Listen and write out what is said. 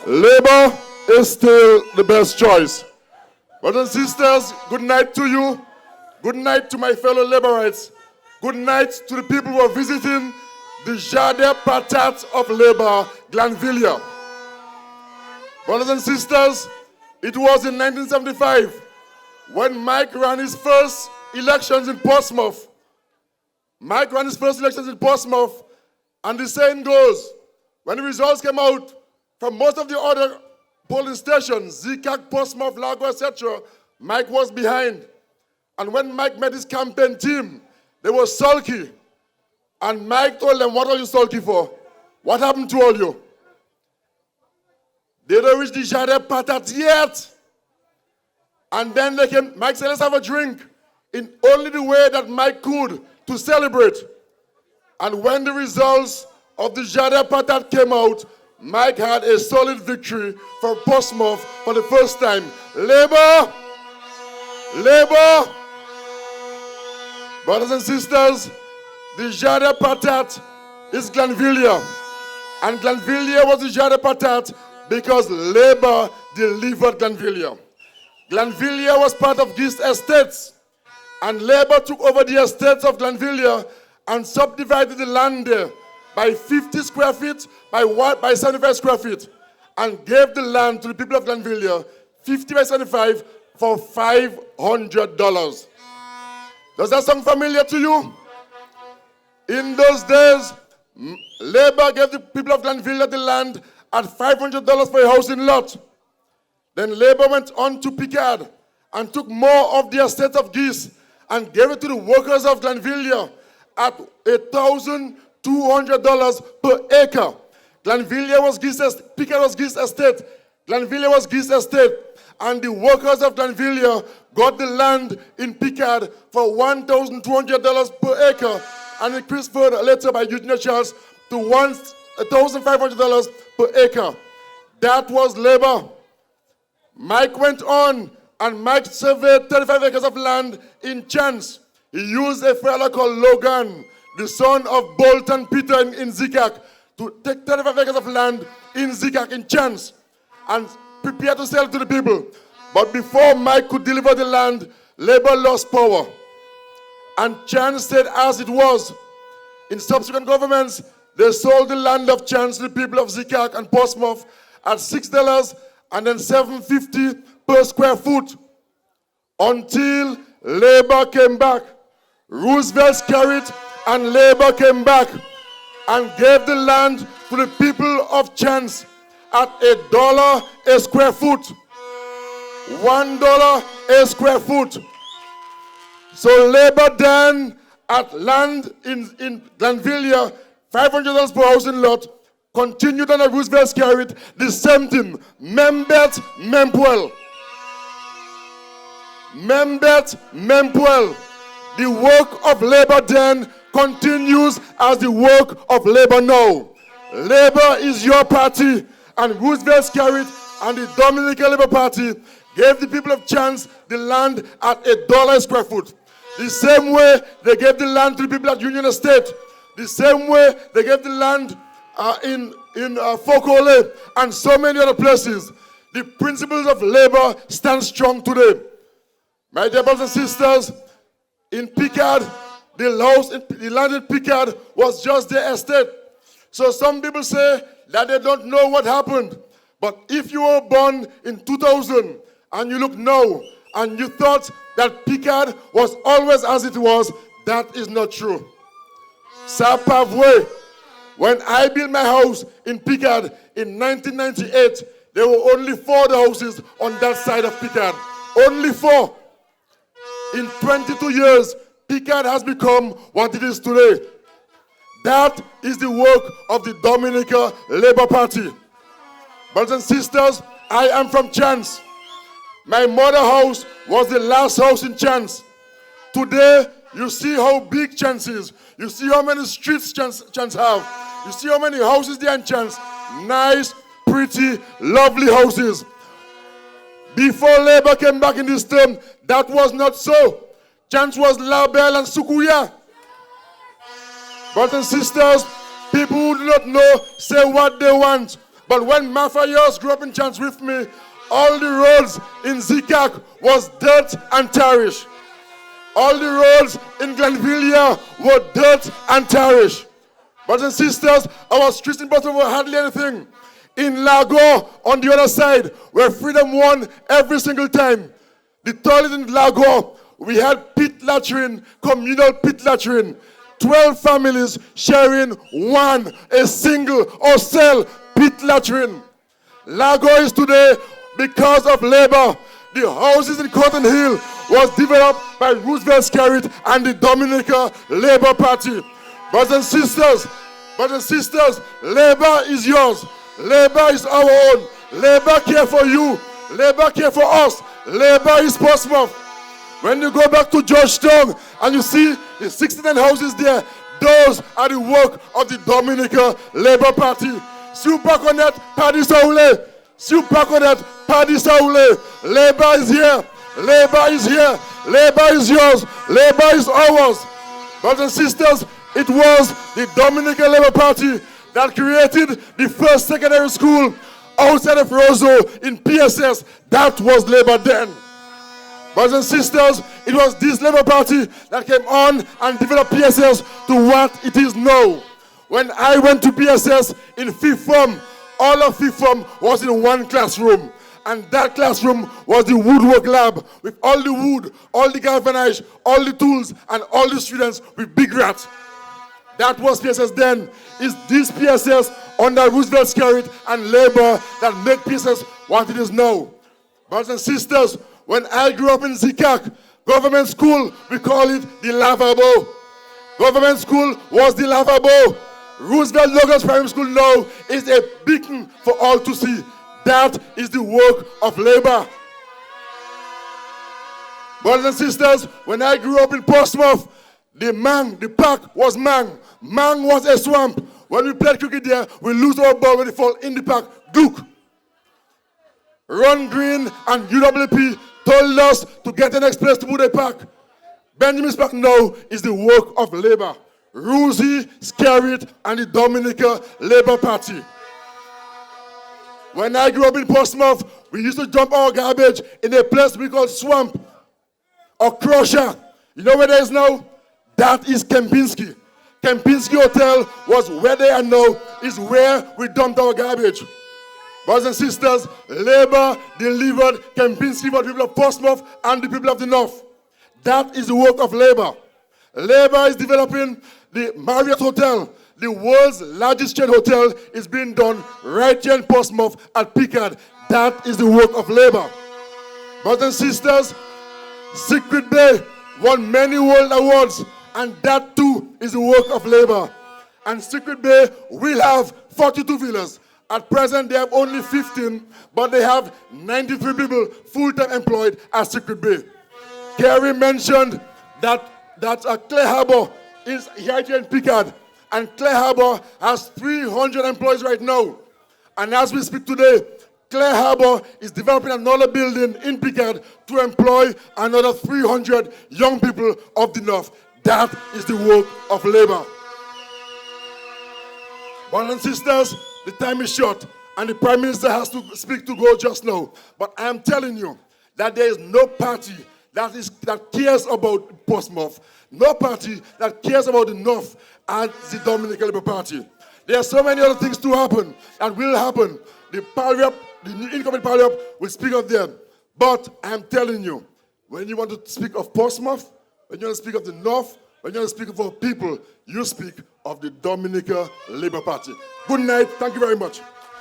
Labour is still the best choice. Brothers and sisters, good night to you. Good night to my fellow Labourites. Good night to the people who are visiting the Jardin Patat of Labour, Glanvilla. Brothers and sisters, it was in 1975 when Mike ran his first elections in Portsmouth. Mike ran his first elections in Portsmouth, and the saying goes, when the results came out from most of the other polling stations, Zikak, Portsmouth, Lago, etc., Mike was behind. And when Mike met his campaign team, they were sulky. And Mike told them, what are you sulky for? What happened to all you? They don't reach the Jardin Patat yet. And then they came, Mike said, let's have a drink. In only the way that Mike could to celebrate. And when the results of the Jardin Patat came out, Mike had a solid victory for Portsmouth for the first time. Labour! Labour! Brothers and sisters, the Jardin Patat is Glanvilla. And Glanvilla was the Jardin Patat because Labour delivered Glanvilla. Glanvilla was part of Gist Estates. And Labour took over the estates of Glanvilla and subdivided the land there by 50 square feet by 75 square feet, and gave the land to the people of Glanvilla, 50 by 75 for $500. Does that sound familiar to you? In those days, Labour gave the people of Glanvilla the land at $500 for a housing lot. Then Labour went on to Picard and took more of the estate of Geese and gave it to the workers of Glanvilla at $1,200 per acre. Glanvilla was Geese Estate, Picard was Geese Estate, Glanvilla was Geese Estate, and the workers of Glanvilla got the land in Picard for $1,200 per acre, and increased further later by Eugenia Charles to $1,500 per acre. That was Labour. Mike went on, and Mike surveyed 35 acres of land in Chance. He used a fella called Logan, the son of Bolt and Peter in Zikak, to take 35 acres of land in Zikak in Chance and prepare to sell to the people. But before Mike could deliver the land, Labour lost power. And Chance stayed as it was. In subsequent governments, they sold the land of Chance to the people of Zikak and Portsmouth at $6 and then $7.50 per square foot until Labour came back. Roosevelt carried and Labour came back and gave the land to the people of Chance at $1 a square foot. $1 a square foot. So Labour then at land in Glanvilla, $500 per housing lot, continued under Roosevelt's carried the same thing. Membet, Mempuel. Membet, Mempuel. The work of Labour then continues as the work of Labour now. Labour is your party, and Roosevelt's carried and the Dominica Labour Party gave the people of Chance the land at $1 a square foot. The same way they gave the land to the people at Union Estate. The same way they gave the land in Fokole and so many other places. The principles of Labour stand strong today. My dear brothers and sisters, in Picard, the land in Picard was just their estate. So some people say that they don't know what happened. But if you were born in 2000 and you look now and you thought that Picard was always as it was, that is not true. Sapavwe, when I built my house in Picard in 1998, there were only 4 houses on that side of Picard. Only 4. In 22 years, Picard has become what it is today. That is the work of the Dominica Labour Party. Brothers and sisters, I am from Chance. My mother's house was the last house in Chance. Today, you see how big Chance is. You see how many streets Chance have. You see how many houses there in Chance. Nice, pretty, lovely houses. Before Labour came back in this term, that was not so. Chance was Label and Sukuya. Brothers and sisters, people who do not know say what they want. But when Mafayos grew up in Chance with me, all the roads in Zikak was dirt and tarish. All the roads in Glenvilla were dirt and tarish. Brothers and sisters, our streets in Portsmouth were hardly anything. In Lago, on the other side, where freedom won every single time. The toilet in Lago, we had pit latrine, communal pit latrine. 12 families sharing a single or cell pit latrine. Lago is today, because of labor, the houses in Cotton Hill was developed by Roosevelt Scarrett and the Dominica Labour Party. Brothers and sisters, labor is yours. Labor is our own. Labor care for you. Labor care for us. Labor is Portsmouth. When you go back to Georgetown and you see the 69 houses there, those are the work of the Dominica Labour Party. Supaconet, Paddy Saule. Supaconet, Paddy Saule. Labor is here. Labor is here. Labor is yours. Labor is ours. Brothers and sisters, it was the Dominica Labour Party that created the first secondary school outside of Roseau in PSS. That was labor then. Brothers and sisters, it was this Labour Party that came on and developed PSS to what it is now. When I went to PSS in fifth form, all of fifth form was in one classroom. And that classroom was the woodwork lab with all the wood, all the galvanized, all the tools, and all the students with big rats. That was PSS then. It's this PSS under Roosevelt Scarrett and labor that made PSS what it is now. Brothers and sisters, when I grew up in Zikak, government school, we call it the lavabo. Government school was the lavabo. Roosevelt Logos Primary School now is a beacon for all to see. That is the work of labor. Brothers and sisters, when I grew up in Portsmouth, the park was Mang. Mang was a swamp. When we played cricket there, we lose our ball when we fall in the park. Duke. Ron Green and UWP told us to get the next place to put a park. Benjamin's Park now is the work of labor. Rosie, Scarrett, and the Dominica Labour Party. When I grew up in Portsmouth, we used to dump our garbage in a place we call Swamp or Crusher. You know where there is now? That is Kempinski. Kempinski Hotel was where they are now, is where we dumped our garbage. Brothers and sisters, labor delivered Kempinski for the people of Portsmouth and the people of the North. That is the work of labor. Labor is developing the Marriott Hotel. The world's largest chain hotel is being done right here in Portsmouth at Picard. That is the work of labor. Brothers and sisters, Secret Bay won many world awards, and that too is the work of labor. And Secret Bay will have 42 villas. At present, they have only 15, but they have 93 people full-time employed at Secret Bay. Kerry mentioned that Clay Harbour is right here in Picard. And Clay Harbour has 300 employees right now. And as we speak today, Clay Harbour is developing another building in Picard to employ another 300 young people of the North. That is the work of labor. Brothers and sisters, the time is short, and the Prime Minister has to speak to go just now. But I am telling you that there is no party that cares about Portsmouth, no party that cares about the North as the Dominica Labour Party. There are so many other things to happen and will happen. The new incoming Parliament will speak of them. But I am telling you, when you want to speak of Portsmouth, when you want to speak of the North, when you want to speak of our people, you speak of the Dominica Labour Party. Good night. Thank you very much.